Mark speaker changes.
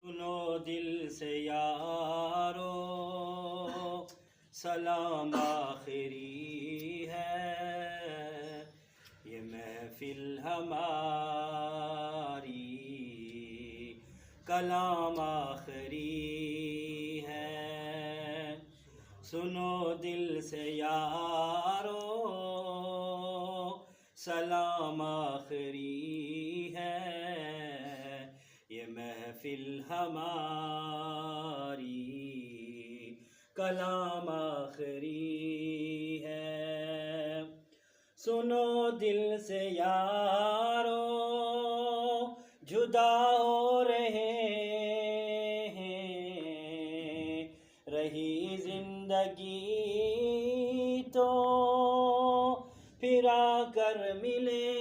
Speaker 1: सुनो दिल से यारो, सलाम आखिरी है ये महफिल हमारी, कलाम आखिरी है। सुनो दिल से यारो, सलाम आखिरी है ये महफिल हमारी, कलाम आखिरी है। सुनो दिल से यारो, जुदा हो रहे हैं, रही जिंदगी तो फिर आकर मिले